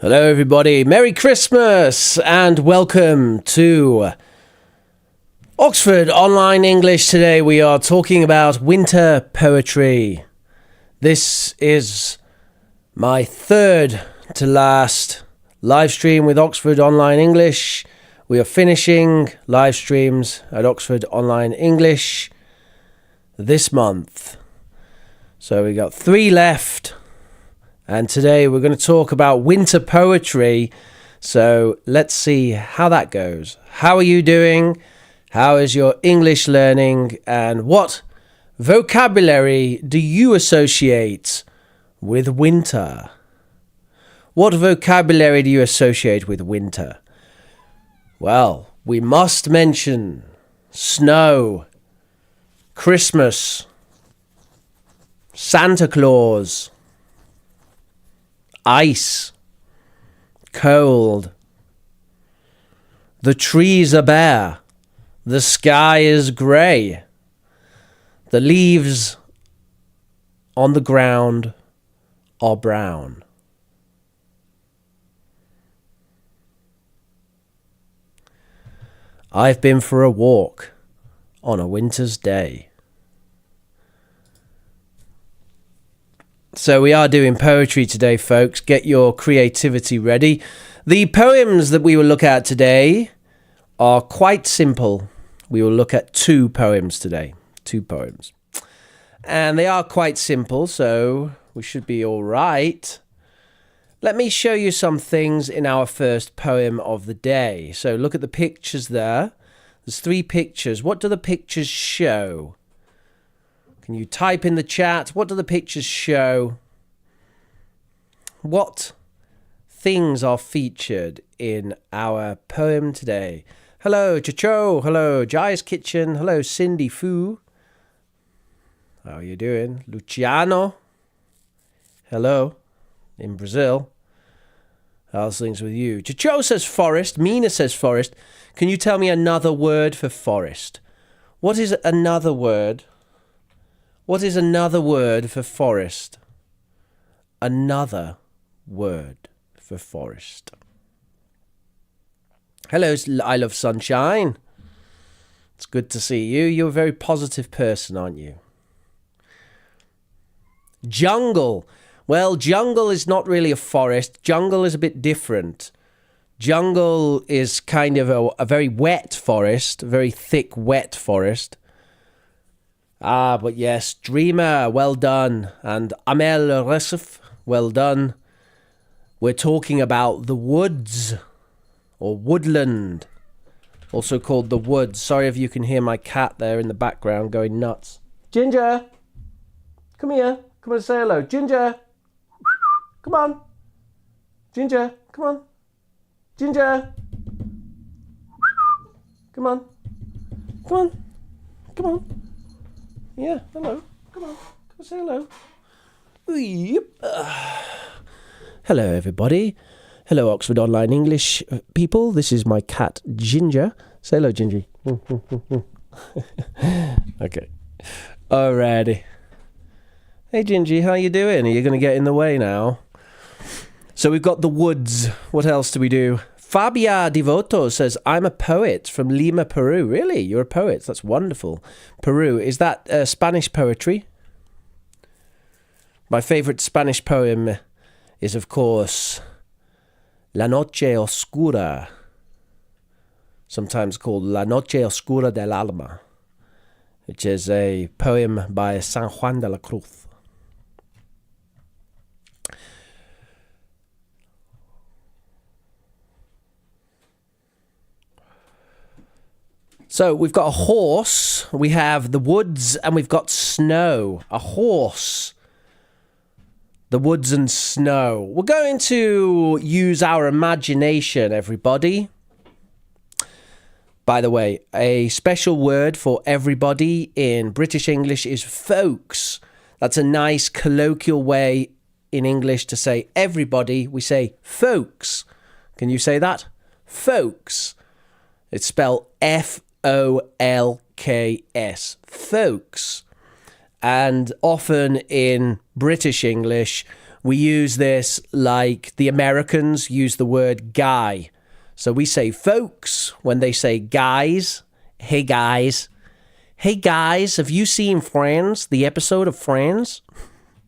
Hello everybody, Merry Christmas and welcome to Oxford Online English. Today we are talking about winter poetry. This is my third to last live stream with Oxford Online English. We are finishing live streams at Oxford Online English this month. So we got 3 left. And today we're going to talk about winter poetry. So let's see how that goes. How are you doing? How is your English learning? And what vocabulary do you associate with winter? What vocabulary do you associate with winter? Well, we must mention snow, Christmas, Santa Claus, ice, cold. The trees are bare. The sky is grey. The leaves on the ground are brown. I've been for a walk on a winter's day. So we are doing poetry today, folks. Get your creativity ready. The poems that we will look at today are quite simple. We will look at 2 poems today. 2 poems. And they are quite simple, so we should be all right. Let me show you some things in our first poem of the day. So look at the pictures there. There's 3 pictures. What do the pictures show? Can you type in the chat? What do the pictures show? What things are featured in our poem today? Hello, Chacho. Hello, Jai's Kitchen. Hello, Cindy Fu. How are you doing? Luciano. Hello, in Brazil. How's things with you? Chacho says forest. Mina says forest. Can you tell me another word for forest? What is another word? What is another word for forest? Another word for forest. Hello, I love sunshine. It's good to see you. You're a very positive person, aren't you? Jungle. Well, jungle is not really a forest. Jungle is a bit different. Jungle is kind of a very wet forest, a very thick, wet forest. Ah, but yes, Dreamer, well done. And Amel Resif, well done. We're talking about the woods, or woodland, also called the woods. Sorry if you can hear my cat there in the background going nuts. Ginger, come here. Come and say hello. Ginger, come on. Ginger, come on. Ginger, come on. Come on. Come on. Yeah, hello. Come on. Come say hello. Yep. Hello, everybody. Hello, Oxford Online English people. This is my cat, Ginger. Say hello, Gingy. Okay. Alrighty. Hey, Gingy, how you doing? Are you going to get in the way now? So we've got the woods. What else do we do? Fabia Devoto says, I'm a poet from Lima, Peru. Really? You're a poet? That's wonderful. Peru. Is that Spanish poetry? My favourite Spanish poem is, of course, La Noche Oscura, sometimes called La Noche Oscura del Alma, which is a poem by San Juan de la Cruz. So we've got a horse, we have the woods, and we've got snow. A horse, the woods and snow. We're going to use our imagination, everybody. By the way, a special word for everybody in British English is folks. That's a nice colloquial way in English to say everybody. We say folks. Can you say that? Folks. It's spelled F-O-L-K-S. Folks. And often in British English, We use this like the Americans use the word guy. So we say folks when they say guys. Hey guys. Hey guys, have you seen Friends? The episode of Friends?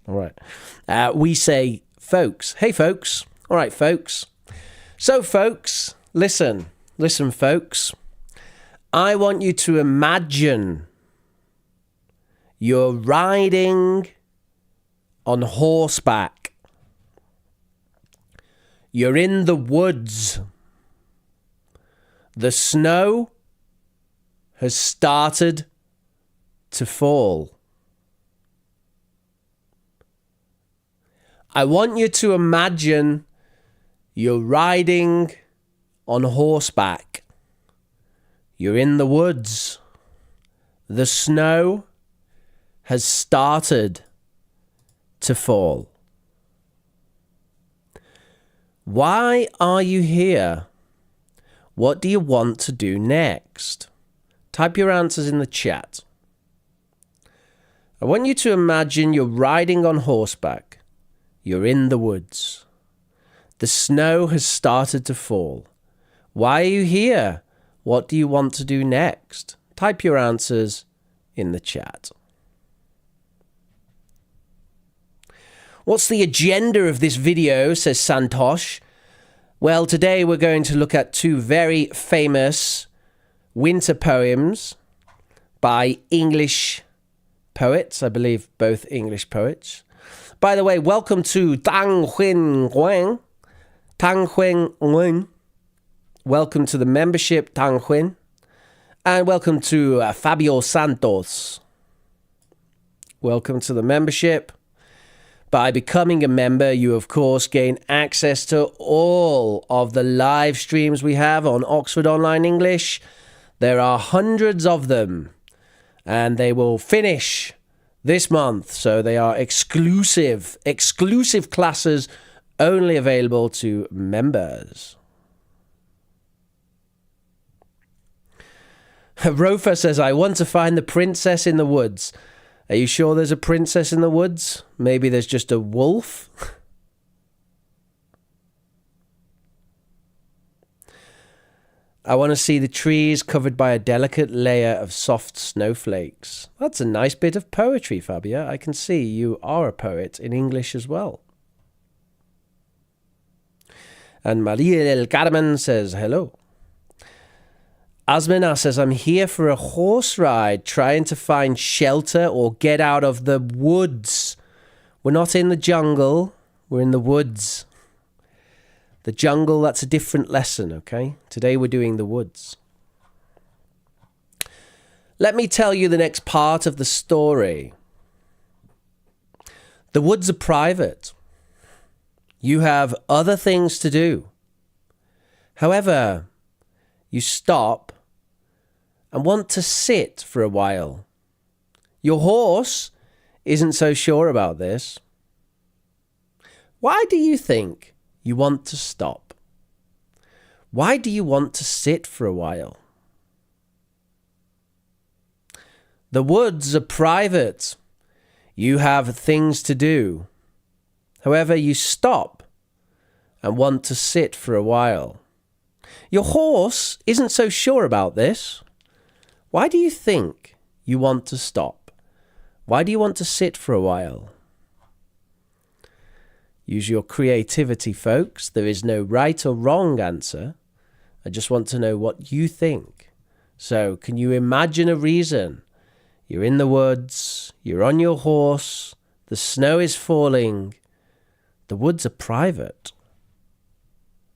All right. We say folks. Hey folks. All right, folks. So folks, listen, folks. I want you to imagine you're riding on horseback. You're in the woods. The snow has started to fall. I want you to imagine you're riding on horseback. You're in the woods. The snow has started to fall. Why are you here? What do you want to do next? Type your answers in the chat. I want you to imagine you're riding on horseback. You're in the woods. The snow has started to fall. Why are you here? What do you want to do next? Type your answers in the chat. What's the agenda of this video, says Santosh. Well, today we're going to look at two very famous winter poems by English poets. I believe both English poets. By the way, welcome to Tang Huyen Nguyen. Tang Huyen Nguyen. Welcome to the membership, Tang Huyen. And welcome to Fabio Santos. Welcome to the membership. By becoming a member, you of course gain access to all of the live streams we have on Oxford Online English. There are hundreds of them, and they will finish this month. So they are exclusive classes only available to members. Rofa says, I want to find the princess in the woods. Are you sure there's a princess in the woods? Maybe there's just a wolf? I want to see the trees covered by a delicate layer of soft snowflakes. That's a nice bit of poetry, Fabia. I can see you are a poet in English as well. And Maria del Carmen says, hello. Asmina says, I'm here for a horse ride, trying to find shelter or get out of the woods. We're not in the jungle, we're in the woods. The jungle, that's a different lesson, okay? Today we're doing the woods. Let me tell you the next part of the story. The woods are private. You have other things to do. However, you stop and want to sit for a while. Your horse isn't so sure about this. Why do you think you want to stop? Why do you want to sit for a while? The woods are private. You have things to do. However, you stop and want to sit for a while. Your horse isn't so sure about this. Why do you think you want to stop? Why do you want to sit for a while? Use your creativity, folks. There is no right or wrong answer. I just want to know what you think. So, can you imagine a reason? You're in the woods, you're on your horse, the snow is falling. The woods are private.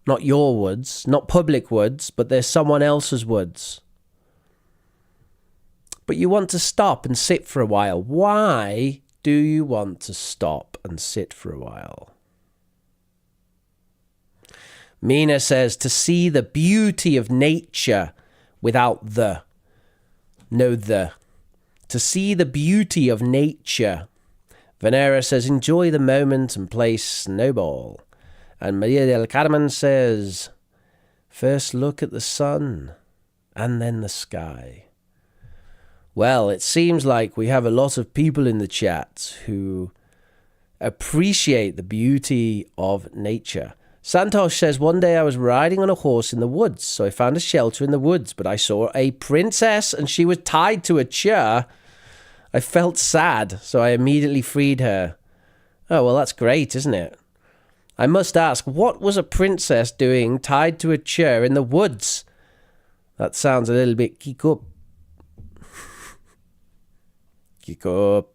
Not your woods, not public woods, but they're someone else's woods. But you want to stop and sit for a while. Why do you want to stop and sit for a while? Mina says, to see the beauty of nature without the. No the. To see the beauty of nature. Venera says, enjoy the moment and play snowball. And Maria del Carmen says, first look at the sun and then the sky. Well, it seems like we have a lot of people in the chat who Appreciate the beauty of nature. Santosh says, one day I was riding on a horse in the woods, so I found a shelter in the woods, but I saw a princess and she was tied to a chair. I felt sad, so I immediately freed her. Oh, well, that's great, isn't it? I must ask, what was a princess doing tied to a chair in the woods? That sounds a little bit kick up. Kick up.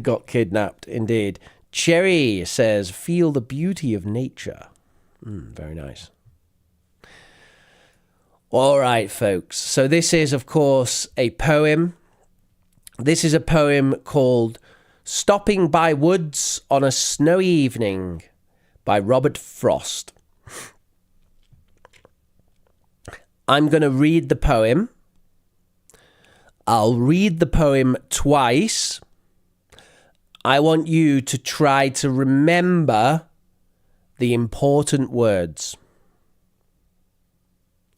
Got kidnapped, indeed. Cherry says, feel the beauty of nature. Very nice. All right, folks. So this is, of course, a poem. This is a poem called Stopping by Woods on a Snowy Evening by Robert Frost. I'm going to read the poem. I'll read the poem twice. I want you to try to remember the important words.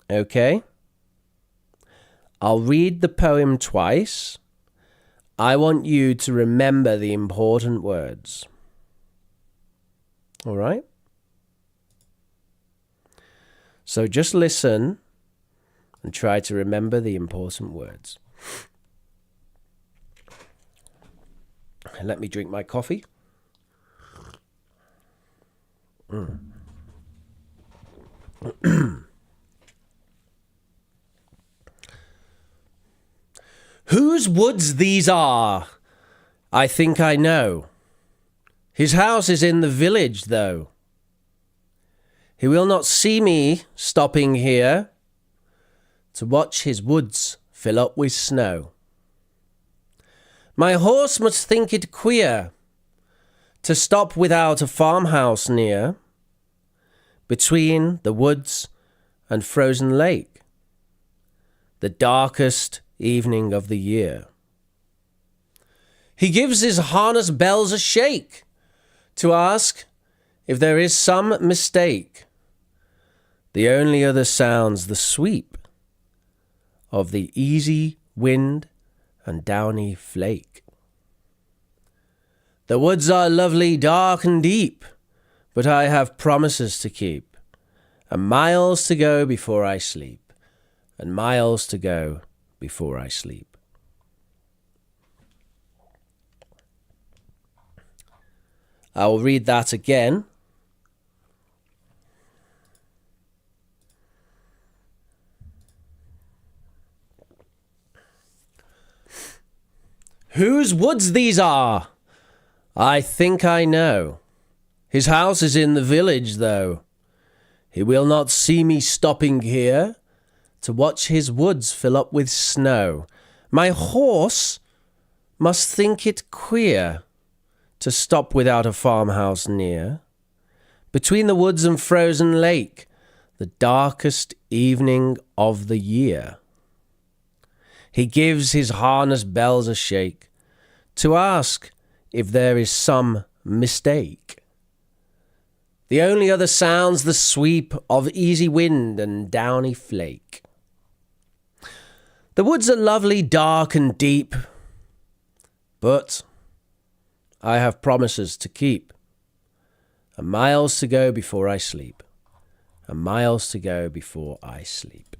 Okay? I'll read the poem twice. I want you to remember the important words. All right? So just listen and try to remember the important words. Let me drink my coffee. Whose woods these are? I think I know. His house is in the village, though. He will not see me stopping here to watch his woods fill up with snow. My horse must think it queer to stop without a farmhouse near, between the woods and frozen lake, the darkest evening of the year. He gives his harness bells a shake to ask if there is some mistake. The only other sounds the sweep of the easy wind and downy flake. The woods are lovely, dark and deep, but I have promises to keep, and miles to go before I sleep, and miles to go before I sleep. I will read that again. Whose woods these are? I think I know. His house is in the village, though. He will not see me stopping here to watch his woods fill up with snow. My horse must think it queer to stop without a farmhouse near, between the woods and frozen lake, the darkest evening of the year. He gives his harness bells a shake to ask if there is some mistake. The only other sounds the sweep of easy wind and downy flake. The woods are lovely, dark and deep, but I have promises to keep, and miles to go before I sleep, and miles to go before I sleep.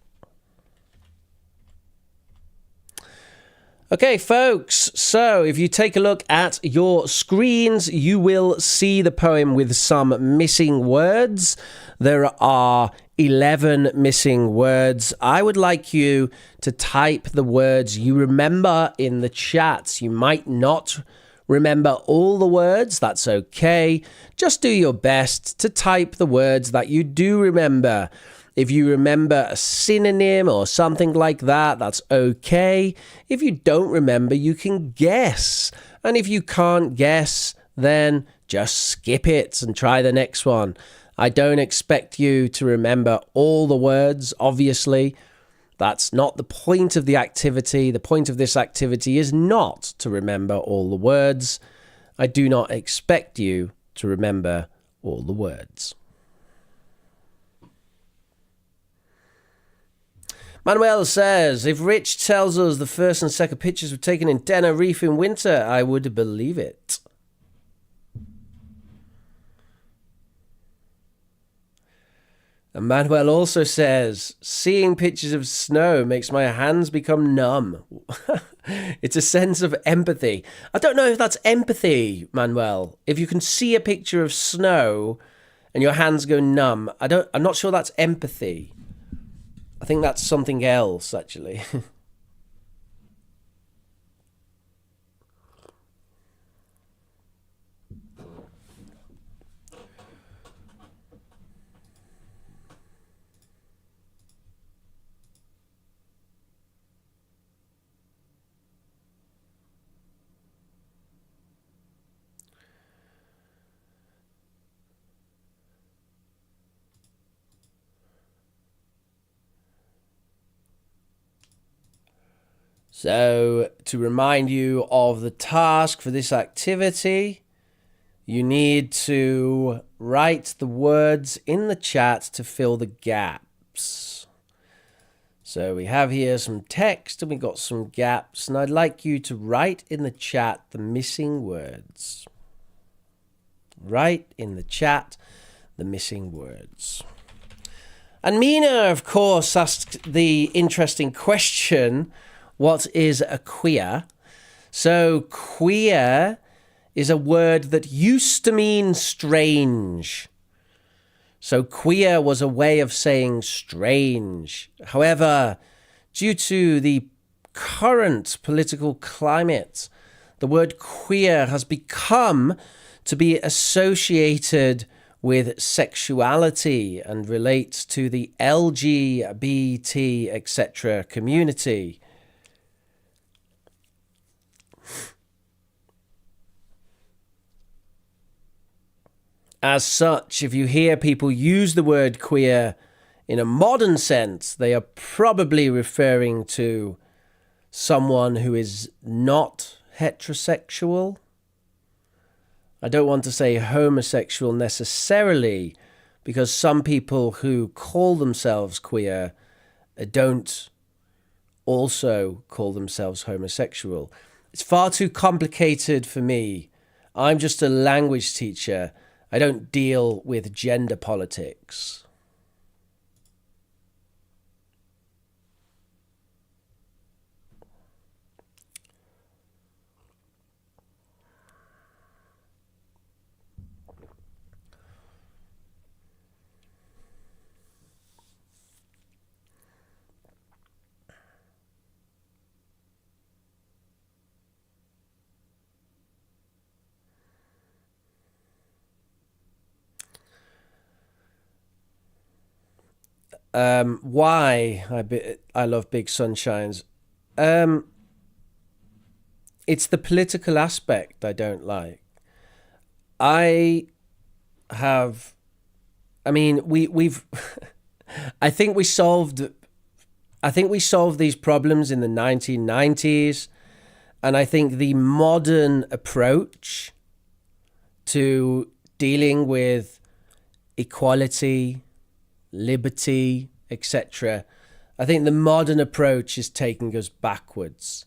Okay, folks, so if you take a look at your screens, you will see the poem with some missing words. There are 11 missing words. I would like you to type the words you remember in the chat. You might not remember all the words, that's okay. Just do your best to type the words that you do remember. If you remember a synonym or something like that, that's okay. If you don't remember, you can guess. And if you can't guess, then just skip it and try the next one. I don't expect you to remember all the words, obviously. That's not the point of the activity. The point of this activity is not to remember all the words. I do not expect you to remember all the words. Manuel says, if Rich tells us the first and second pictures were taken in Tenerife in winter, I would believe it. And Manuel also says, seeing pictures of snow makes my hands become numb. It's a sense of empathy. I don't know if that's empathy, Manuel. If you can see a picture of snow and your hands go numb, I'm not sure that's empathy. I think that's something else, actually. So, to remind you of the task for this activity, you need to write the words in the chat to fill the gaps. So we have here some text and we've got some gaps, and I'd like you to write in the chat the missing words. Write in the chat the missing words. And Mina, of course, asked the interesting question, what is a queer? So queer is a word that used to mean strange. So queer was a way of saying strange. However, due to the current political climate, the word queer has become to be associated with sexuality and relates to the LGBT, etc. community. As such, if you hear people use the word queer in a modern sense, they are probably referring to someone who is not heterosexual. I don't want to say homosexual necessarily, because some people who call themselves queer don't also call themselves homosexual. It's far too complicated for me. I'm just a language teacher. I don't deal with gender politics. Why I love Big Sunshines? It's the political aspect I don't like. We've I think we solved these problems in the 1990s, and I think the modern approach to dealing with equality, liberty, etc. I think the modern approach is taking us backwards,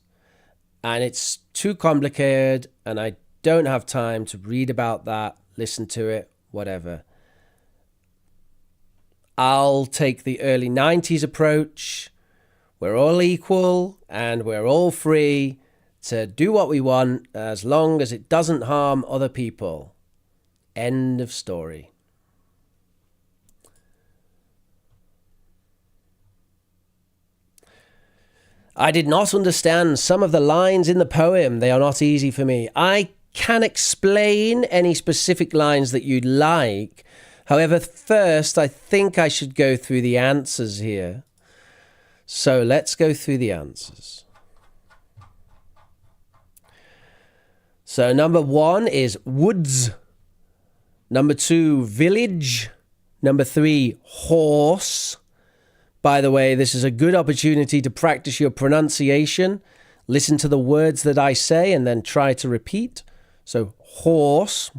and it's too complicated, and I don't have time to read about that, listen to it, whatever. I'll take the early 90s approach. We're all equal and we're all free to do what we want as long as it doesn't harm other people. End of story. I did not understand some of the lines in the poem. They are not easy for me. I can explain any specific lines that you'd like. However, first, I think I should go through the answers here. So let's go through the answers. So number 1 is woods. Number 2, village. Number 3, horse. By the way, this is a good opportunity to practice your pronunciation. Listen to the words that I say and then try to repeat. So, horse.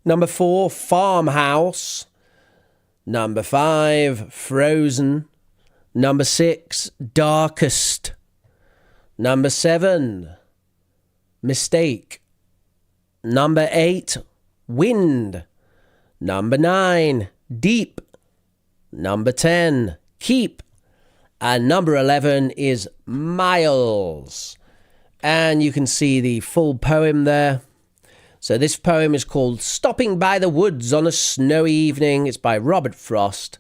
Number 4, farmhouse. Number 5, frozen. Number 6, darkest. Number 7, mistake. Number 8, wind. Number 9, deep. Number 10, keep. And number 11 is miles. And you can see the full poem there. So this poem is called Stopping by the Woods on a Snowy Evening. It's by Robert Frost.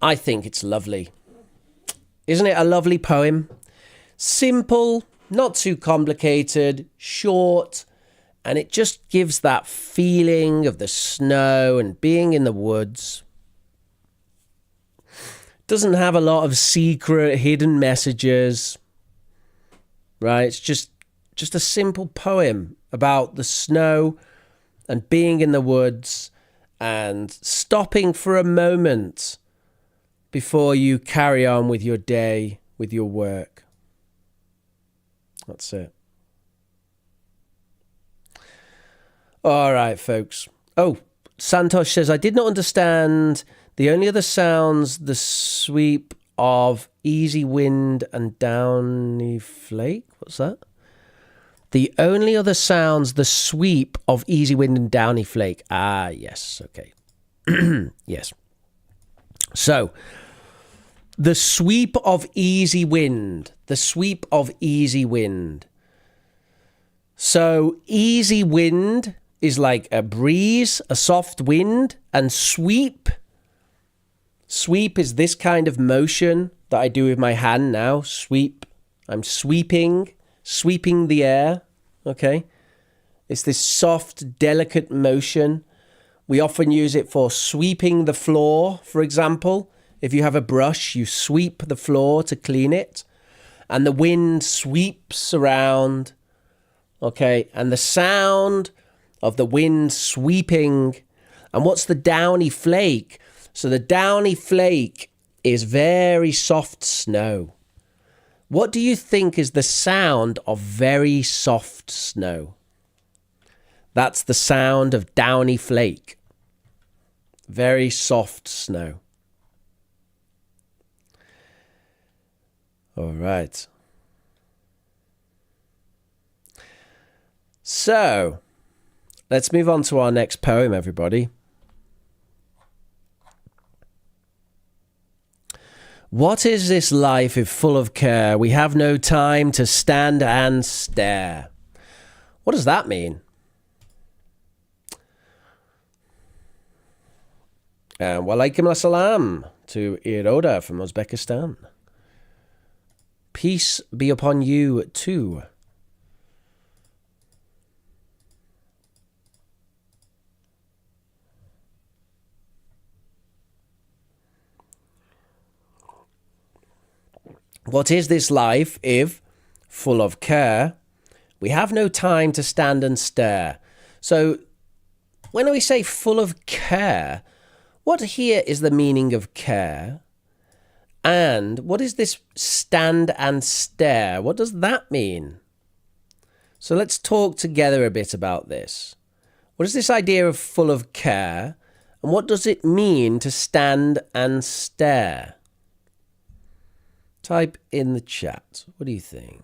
I think it's lovely. Isn't it a lovely poem? Simple, not too complicated, short, and it just gives that feeling of the snow and being in the woods. Doesn't have a lot of secret, hidden messages, right? It's just a simple poem about the snow and being in the woods and stopping for a moment before you carry on with your day, with your work. That's it. All right, folks. Oh, Santosh says, I did not understand the only other sounds, the sweep of easy wind and downy flake. What's that? The only other sounds, the sweep of easy wind and downy flake. Ah, yes. Okay. Yes. So, the sweep of easy wind. The sweep of easy wind. So, easy wind is like a breeze, a soft wind, and sweep. Sweep is this kind of motion that I do with my hand now. Sweep. I'm sweeping the air. Okay. It's this soft, delicate motion. We often use it for sweeping the floor, for example. If you have a brush, you sweep the floor to clean it. And the wind sweeps around. Okay. And the sound of the wind sweeping. And what's the downy flake? So the downy flake is very soft snow. What do you think is the sound of very soft snow? That's the sound of downy flake. Very soft snow. All right. So, let's move on to our next poem, everybody. What is this life if full of care? We have no time to stand and stare. What does that mean? And walaikum assalam to Iroda from Uzbekistan. Peace be upon you too. What is this life if, full of care, we have no time to stand and stare? So, when we say full of care, what here is the meaning of care? And what is this stand and stare? What does that mean? So let's talk together a bit about this. What is this idea of full of care? And what does it mean to stand and stare? Type in the chat. What do you think?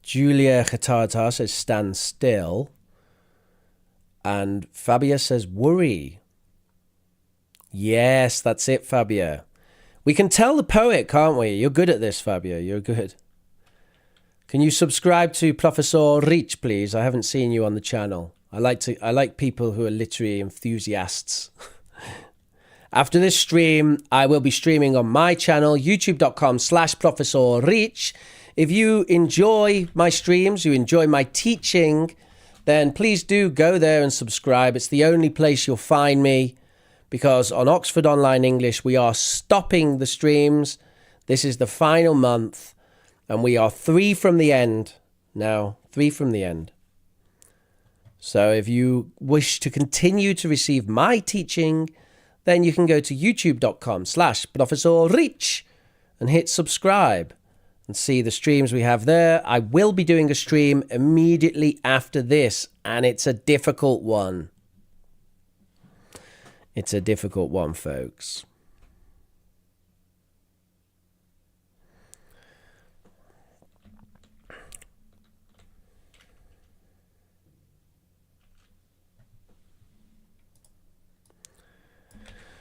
Julia Khatata says stand still. And Fabia says worry. Yes, that's it, Fabia. We can tell the poet, can't we? You're good at this, Fabia. You're good. Can you subscribe to Professor Rich, please? I haven't seen you on the channel. I like people who are literary enthusiasts. After this stream, I will be streaming on my channel, youtube.com/Professor Rich. If you enjoy my streams, you enjoy my teaching, then please do go there and subscribe. It's the only place you'll find me, because on Oxford Online English, we are stopping the streams. This is the final month, and we are 3 from the end now. 3 from the end. So if you wish to continue to receive my teaching, then you can go to youtube.com/Professor Rich and hit subscribe and see the streams we have there. I will be doing a stream immediately after this, and it's a difficult one. It's a difficult one, folks.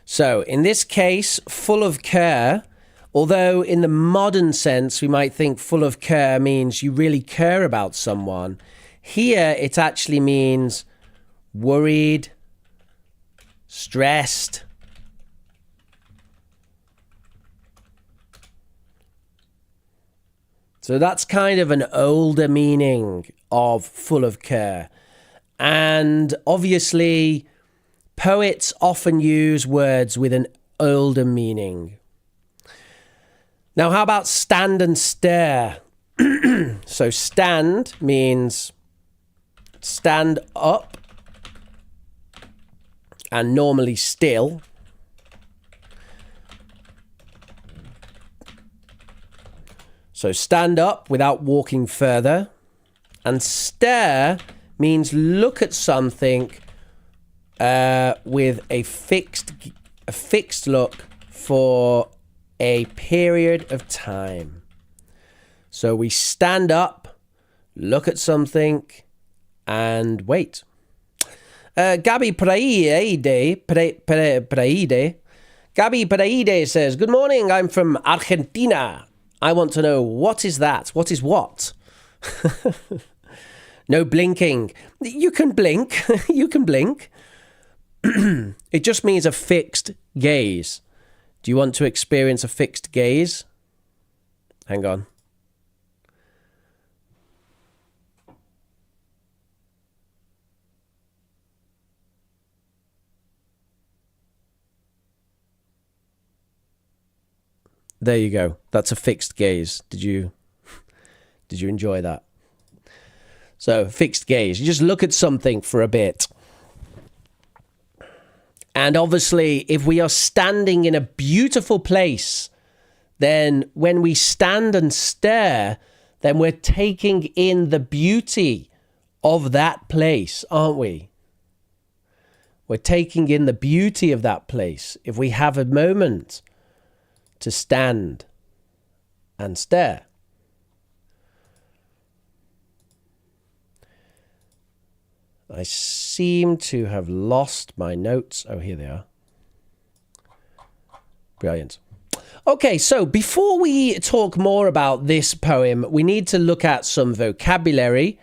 So, in this case, full of care, although in the modern sense we might think full of care means you really care about someone, here it actually means worried, stressed. So that's kind of an older meaning of full of care. And obviously, poets often use words with an older meaning. Now, how about stand and stare? So stand means stand up and normally still. So stand up without walking further. And stare means look at something with a fixed look for a period of time. So we stand up, look at something, and wait. Gabby Praide says, "Good morning, I'm from Argentina. I want to know, what is that? What is what?" No blinking. You can blink. You can blink. It just means a fixed gaze. Do you want to experience a fixed gaze? Hang on. There you go. That's a fixed gaze. Did you enjoy that? So, fixed gaze. You just look at something for a bit. And obviously, if we are standing in a beautiful place, then when we stand and stare, then we're taking in the beauty of that place, aren't we? We're taking in the beauty of that place if we have a moment to stand and stare. I seem to have lost my notes. Oh, here they are. Brilliant. Okay, so before we talk more about this poem, we need to look at some vocabulary.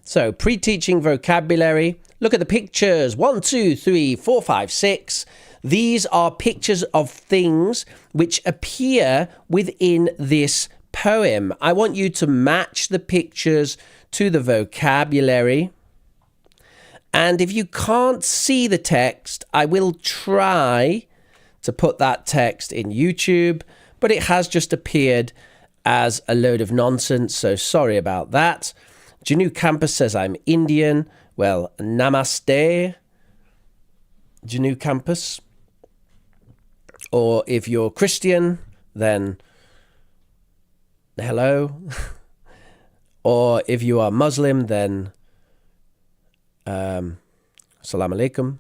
So, pre-teaching vocabulary. Look at the pictures. 1, 2, 3, 4, 5, 6. These are pictures of things which appear within this poem. I want you to match the pictures to the vocabulary. And if you can't see the text, I will try to put that text in YouTube, but it has just appeared as a load of nonsense, so sorry about that. Janu Campus says I'm Indian. Well, namaste, Janu Campus. Or if you're Christian, then hello. Or if you are Muslim, then Salam alaikum.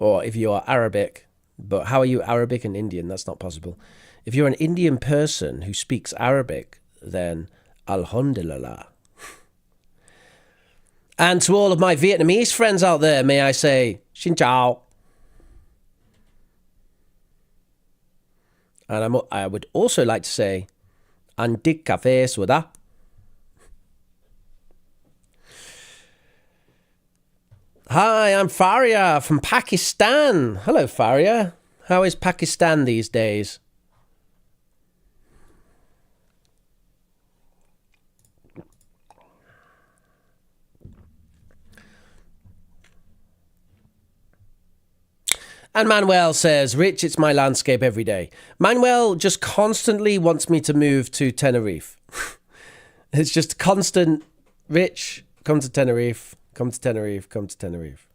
Or if you are Arabic, but how are you Arabic and Indian? That's not possible. If you're an Indian person who speaks Arabic, then Alhamdulillah. And to all of my Vietnamese friends out there, may I say, Xin chào. And I would also like to say, Anh thích cà phê soda. Hi, I'm Faria from Pakistan. Hello, Faria. How is Pakistan these days? And Manuel says, Rich, it's my landscape every day. Manuel just constantly wants me to move to Tenerife. It's just constant, Rich, come to Tenerife, come to Tenerife, come to Tenerife.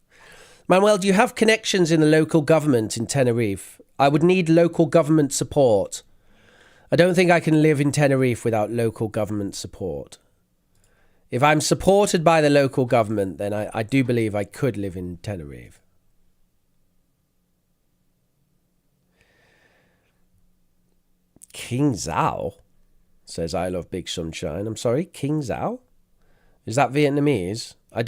Manuel, do you have connections in the local government in Tenerife? I would need local government support. I don't think I can live in Tenerife without local government support. If I'm supported by the local government, then I do believe I could live in Tenerife. King Zhao says, I love Big Sunshine. I'm sorry, King Zhao? Is that Vietnamese? I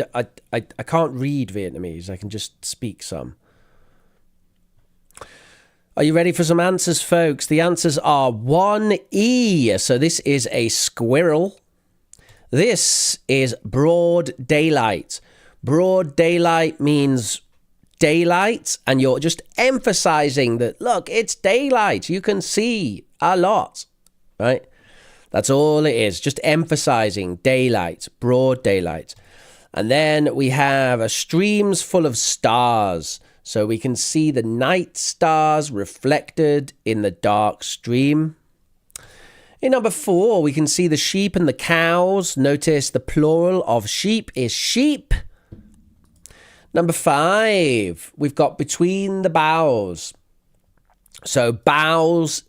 can't read Vietnamese. I can just speak some. Are you ready for some answers, folks? The answers are 1E. So this is a squirrel. This is broad daylight. Broad daylight means daylight, and you're just emphasizing that, look, it's daylight. You can see a lot, right? That's all it is, just emphasizing daylight, broad daylight. And then we have a streams full of stars. So we can see the night stars reflected in the dark stream. In number 4, we can see the sheep and the cows. Notice the plural of sheep is sheep. Number 5, we've got between the boughs. So boughs,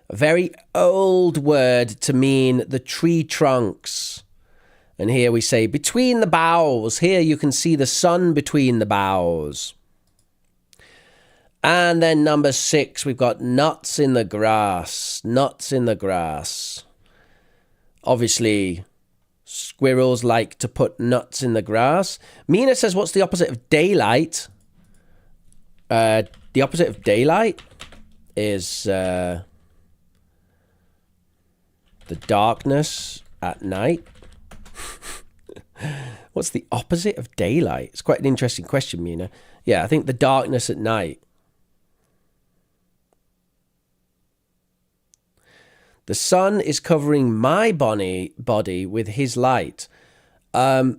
a very old word to mean the tree trunks. And here we say between the boughs. Here you can see the sun between the boughs. And then number 6, we've got nuts in the grass. Nuts in the grass. Obviously, squirrels like to put nuts in the grass. Mina says, what's the opposite of daylight? The opposite of daylight is the darkness at night. What's the opposite of daylight? It's quite an interesting question, Mina. Yeah, I think the darkness at night. The sun is covering my body with his light. I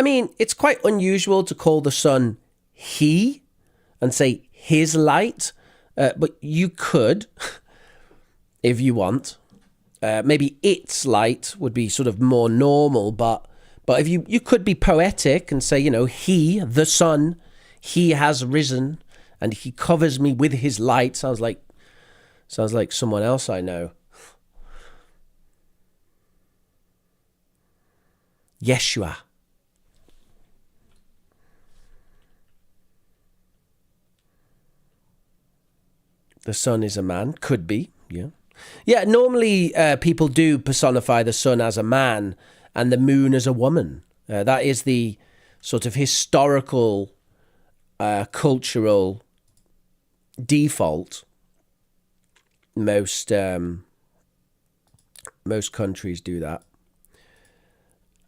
mean, it's quite unusual to call the sun he and say his light. But you could, if you want. Maybe its light would be sort of more normal. But if you could be poetic and say, he, the sun, he has risen and he covers me with his light. Sounds like someone else I know. Yeshua. The sun is a man. Could be, yeah. Yeah, normally people do personify the sun as a man and the moon as a woman. That is the sort of historical, cultural default. Most countries do that.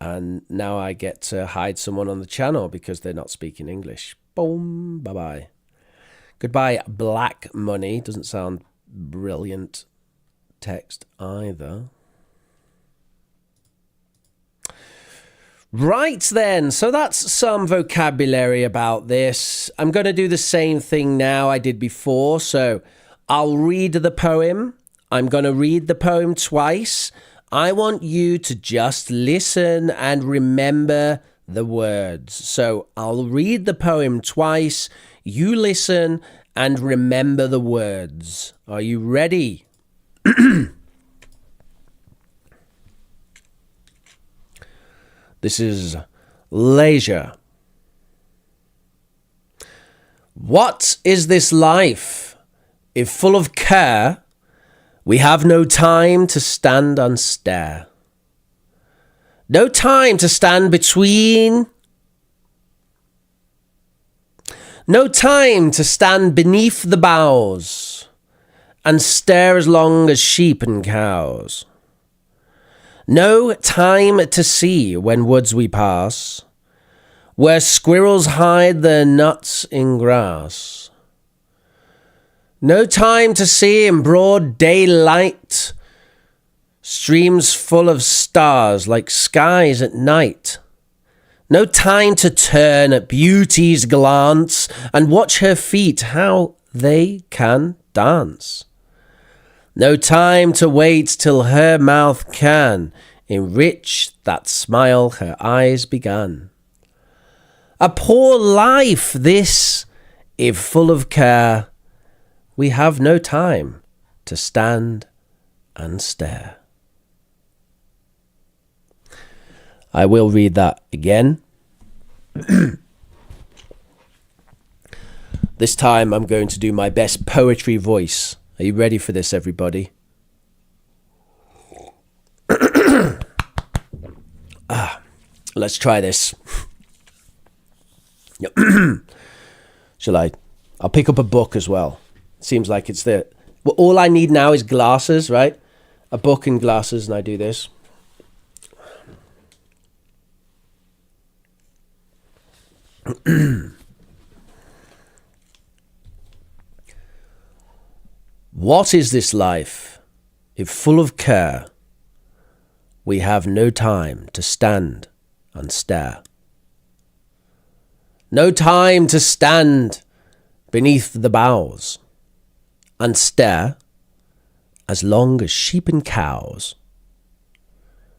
And now I get to hide someone on the channel because they're not speaking English. Boom, bye-bye. Goodbye, black money. Doesn't sound brilliant text either. Right then, so that's some vocabulary about this. I'm going to do the same thing now I did before. So I'll read the poem. I'm going to read the poem twice. I want you to just listen and remember the words. So I'll read the poem twice. You listen and remember the words. Are you ready? This is leisure. What is this life? If full of care, we have no time to stand and stare. No time to stand between. No time to stand beneath the boughs and stare as long as sheep and cows. No time to see when woods we pass, where squirrels hide their nuts in grass. No time to see in broad daylight, streams full of stars like skies at night. No time to turn at beauty's glance and watch her feet how they can dance. No time to wait till her mouth can enrich that smile her eyes began. A poor life this, if full of care, we have no time to stand and stare. I will read that again. This time I'm going to do my best poetry voice. Are you ready for this, everybody? Let's try this. Shall I? I'll pick up a book as well. Seems like it's there. Well, all I need now is glasses, right? A book and glasses, and I do this. What is this life, if full of care, we have no time to stand and stare? No time to stand beneath the boughs and stare as long as sheep and cows.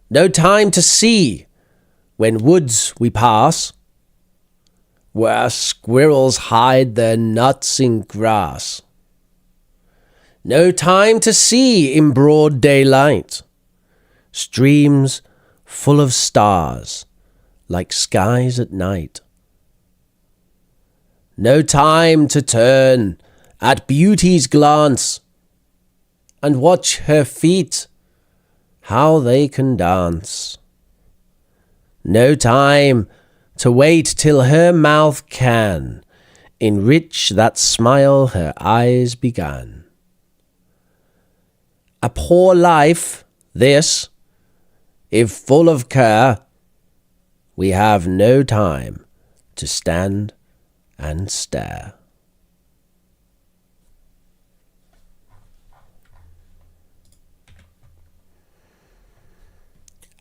No time to see when woods we pass, where squirrels hide their nuts in grass. No time to see in broad daylight streams full of stars like skies at night. No time to turn at beauty's glance and watch her feet how they can dance. No time to wait till her mouth can enrich that smile her eyes began. A poor life, this, if full of care, we have no time to stand and stare.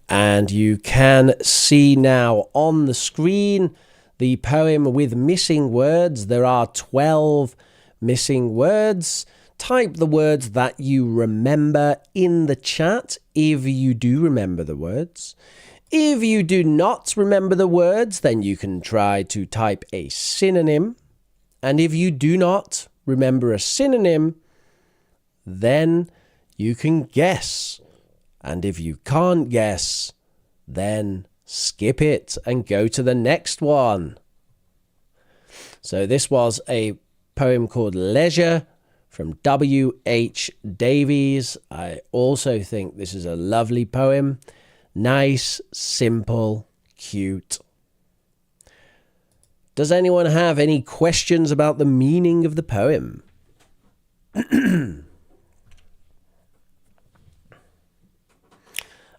And you can see now on the screen the poem with missing words. There are 12 missing words. Type the words that you remember in the chat if you do remember the words. If you do not remember the words, then you can try to type a synonym. And if you do not remember a synonym, then you can guess. And if you can't guess, then skip it and go to the next one. So this was a poem called Leisure from W.H. Davies. I also think this is a lovely poem. Nice, simple, cute. Does anyone have any questions about the meaning of the poem?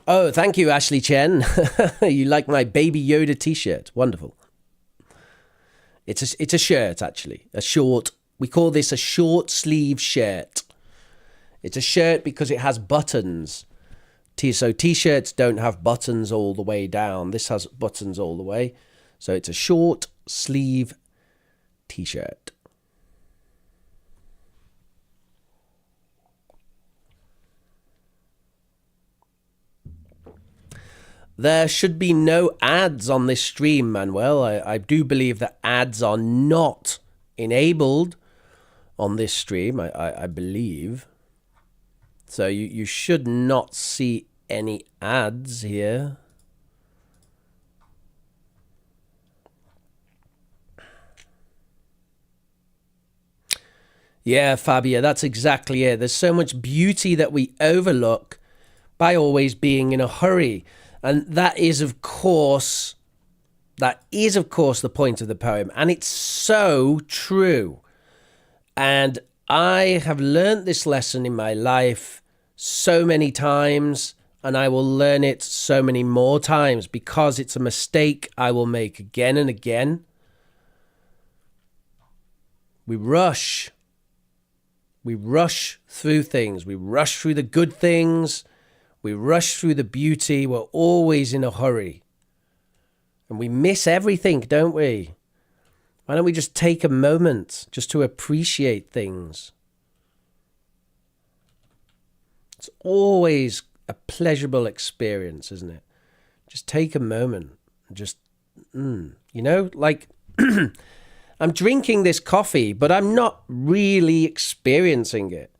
Oh, thank you, Ashley Chen. You like my Baby Yoda t-shirt. Wonderful. It's a shirt, actually. A short. We call this a short sleeve shirt. It's a shirt because it has buttons. So t-shirts don't have buttons all the way down. This has buttons all the way. So it's a short sleeve t-shirt. There should be no ads on this stream, Manuel. I do believe that ads are not enabled on this stream, I believe. So you should not see any ads here. Yeah, Fabia, that's exactly it. There's so much beauty that we overlook by always being in a hurry. And that is, of course, the point of the poem. And it's so true. And I have learned this lesson in my life so many times, and I will learn it so many more times because it's a mistake I will make again and again. We rush. We rush through things. We rush through the good things. We rush through the beauty. We're always in a hurry. And we miss everything, don't we? Why don't we just take a moment just to appreciate things? It's always a pleasurable experience, isn't it? Just take a moment and just, like I'm drinking this coffee, but I'm not really experiencing it.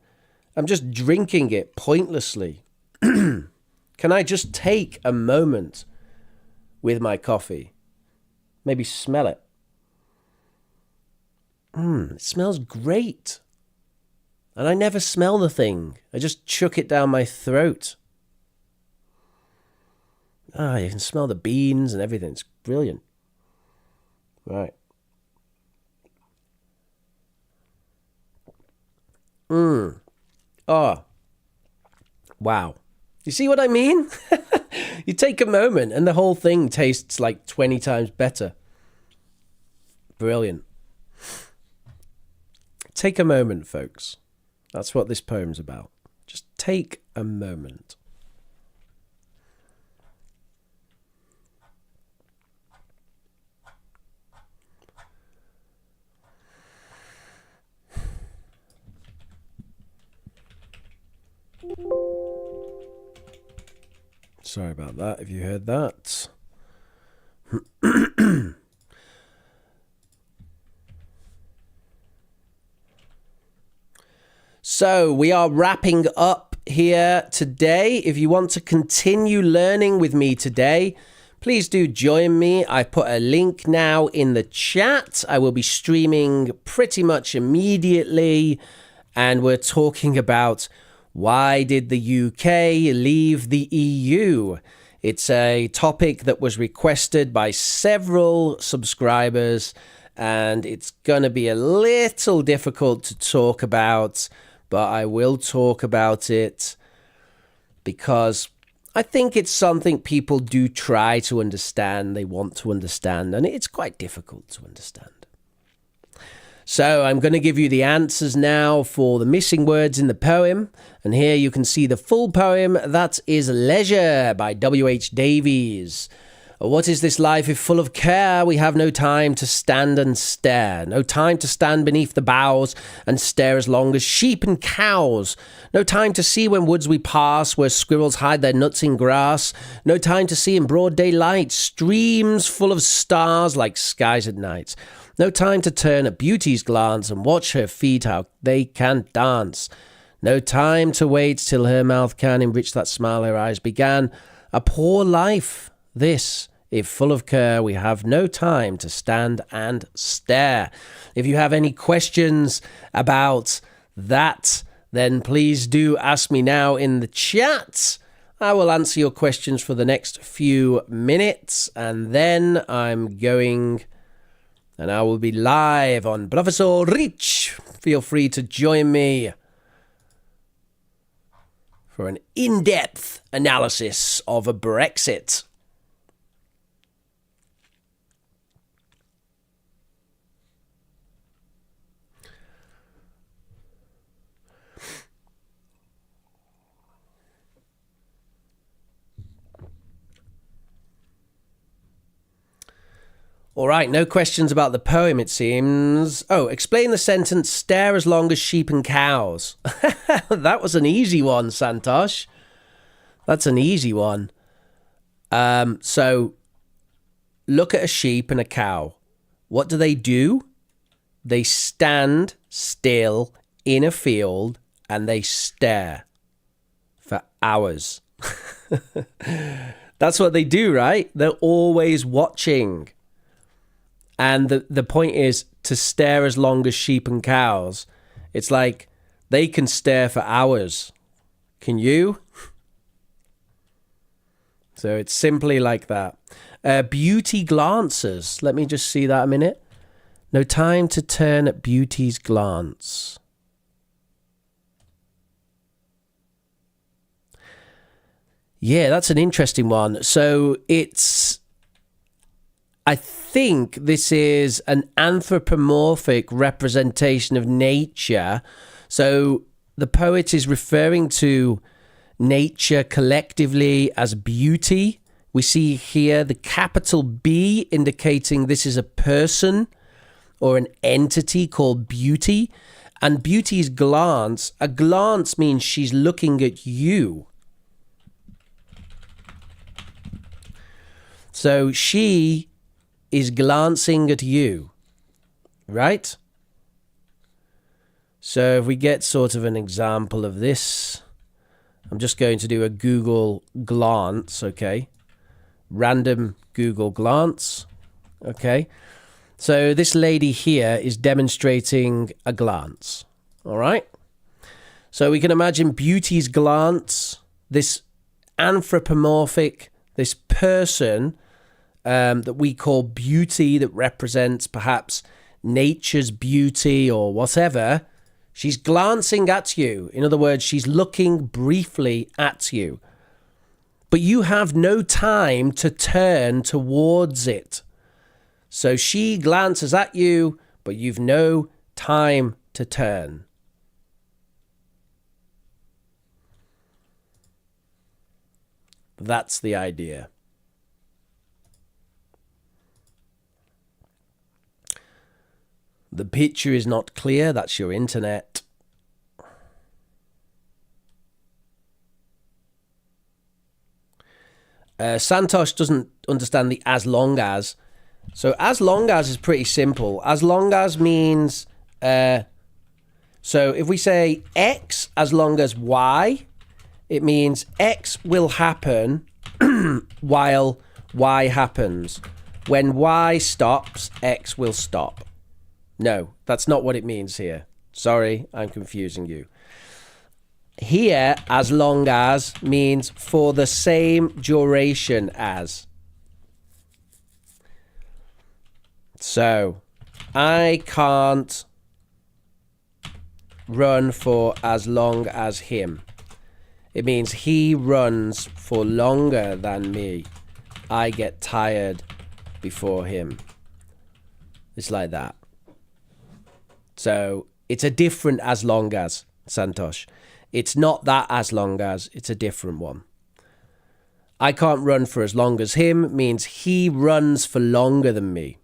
I'm just drinking it pointlessly. Can I just take a moment with my coffee? Maybe smell it. It smells great. And I never smell the thing. I just chuck it down my throat. You can smell the beans and everything. It's brilliant. Right. Oh. Wow. You see what I mean? You take a moment and the whole thing tastes like 20 times better. Brilliant. Take a moment, folks. That's what this poem's about. Just take a moment. Sorry about that, if you heard that. So we are wrapping up here today. If you want to continue learning with me today, please do join me. I put a link now in the chat. I will be streaming pretty much immediately. And we're talking about why did the UK leave the EU? It's a topic that was requested by several subscribers, and it's going to be a little difficult to talk about, but I will talk about it because I think it's something people do try to understand, they want to understand, and it's quite difficult to understand. So I'm going to give you the answers now for the missing words in the poem. And here you can see the full poem. That is Leisure by W.H. Davies. What is this life if full of care? We have no time to stand and stare. No time to stand beneath the boughs and stare as long as sheep and cows. No time to see when woods we pass where squirrels hide their nuts in grass. No time to see in broad daylight streams full of stars like skies at night. No time to turn at beauty's glance and watch her feet how they can dance. No time to wait till her mouth can enrich that smile her eyes began. A poor life, this, if full of care, we have no time to stand and stare. If you have any questions about that, then please do ask me now in the chat. I will answer your questions for the next few minutes, and then I'm going... and I will be live on Professor Rich. Feel free to join me for an in-depth analysis of Brexit. All right, no questions about the poem, it seems. Oh, explain the sentence, stare as long as sheep and cows. That was an easy one, Santosh. That's an easy one. So, look at a sheep and a cow. What do? They stand still in a field and they stare for hours. That's what they do, right? They're always watching. And the point is to stare as long as sheep and cows. It's like they can stare for hours. Can you? So it's simply like that. Beauty glances. Let me just see that a minute. No time to turn at beauty's glance. Yeah, that's an interesting one. So I think this is an anthropomorphic representation of nature. So the poet is referring to nature collectively as beauty. We see here the capital B indicating this is a person or an entity called beauty. And beauty's glance, a glance means she's looking at you. So she is glancing at you, right? So if we get sort of an example of this, I'm just going to do a Google glance, okay? Random Google glance, okay? So this lady here is demonstrating a glance, all right? So we can imagine beauty's glance, this anthropomorphic, this person that we call beauty, that represents perhaps nature's beauty or whatever. She's glancing at you. In other words, she's looking briefly at you. But you have no time to turn towards it. So she glances at you, but you've no time to turn. That's the idea. The picture is not clear. That's your internet. Santosh doesn't understand the as long as. So as long as is pretty simple. As long as means, so if we say X as long as Y, it means X will happen while Y happens. When Y stops, X will stop. No, that's not what it means here. Sorry, I'm confusing you. Here, as long as means for the same duration as. So, I can't run for as long as him. It means he runs for longer than me. I get tired before him. It's like that. So, it's a different as long as, Santosh. It's not that as long as, it's a different one. I can't run for as long as him means he runs for longer than me.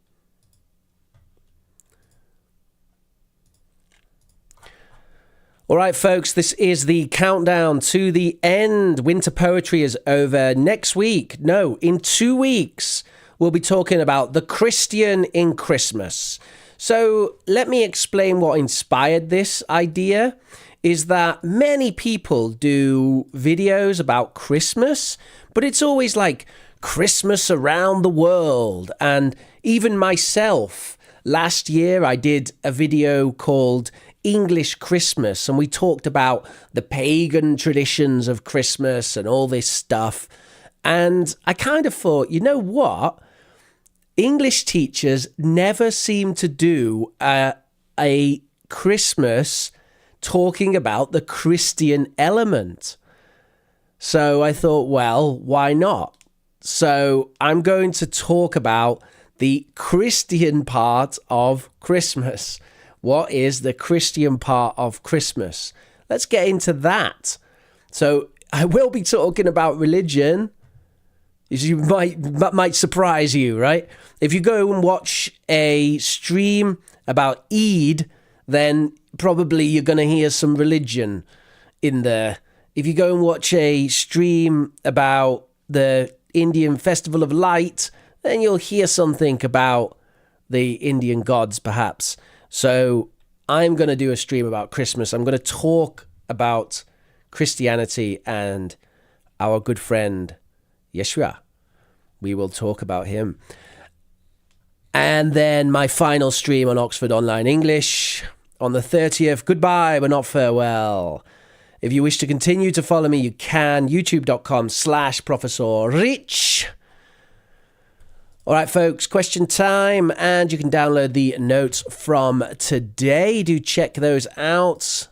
All right, folks, this is the countdown to the end. Winter poetry is over. Next week, no, in 2 weeks, we'll be talking about the Christian in Christmas. So let me explain what inspired this idea. Is that many people do videos about Christmas, but it's always like Christmas around the world. And even myself, last year I did a video called English Christmas, and we talked about the pagan traditions of Christmas and all this stuff. And I kind of thought, you know what? English teachers never seem to do a Christmas talking about the Christian element. So I thought, well, why not? So I'm going to talk about the Christian part of Christmas. What is the Christian part of Christmas? Let's get into that. So I will be talking about religion. You might surprise you, right? If you go and watch a stream about Eid, then probably you're going to hear some religion in there. If you go and watch a stream about the Indian Festival of Light, then you'll hear something about the Indian gods, perhaps. So I'm going to do a stream about Christmas. I'm going to talk about Christianity and our good friend Yeshua. We will talk about him. And then my final stream on Oxford Online English on the 30th. Goodbye, but not farewell. If you wish to continue to follow me, you can. youtube.com/Professor Rich. All right, folks, question time. And you can download the notes from today. Do check those out.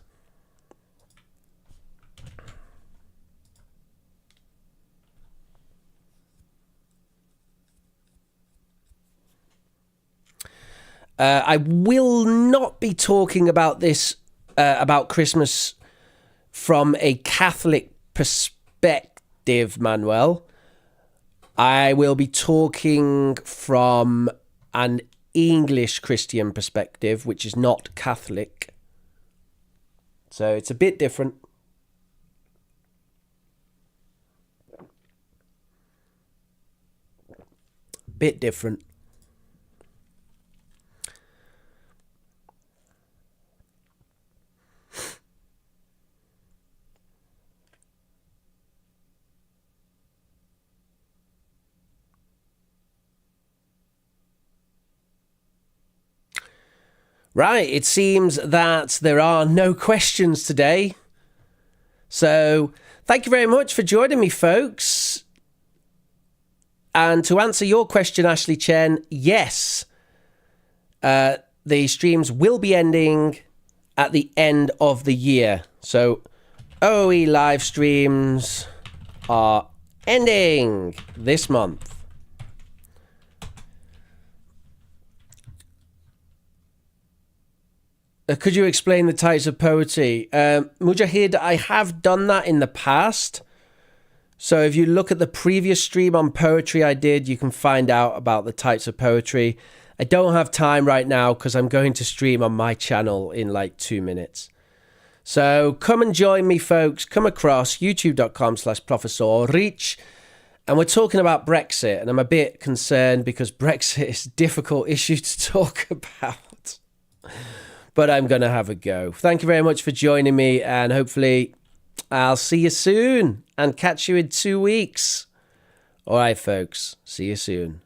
I will not be talking about this, about Christmas from a Catholic perspective, Manuel. I will be talking from an English Christian perspective, which is not Catholic. So it's a bit different. Bit different. Right, it seems that there are no questions today. So, thank you very much for joining me, folks. And to answer your question, Ashley Chen, yes, the streams will be ending at the end of the year. So, OE live streams are ending this month. Could you explain the types of poetry? Mujahid, I have done that in the past. So if you look at the previous stream on poetry I did, you can find out about the types of poetry. I don't have time right now because I'm going to stream on my channel in like 2 minutes. So come and join me, folks. Come across youtube.com/ProfessorReach. And we're talking about Brexit. And I'm a bit concerned because Brexit is a difficult issue to talk about. But I'm going to have a go. Thank you very much for joining me, and hopefully I'll see you soon and catch you in 2 weeks. All right, folks. See you soon.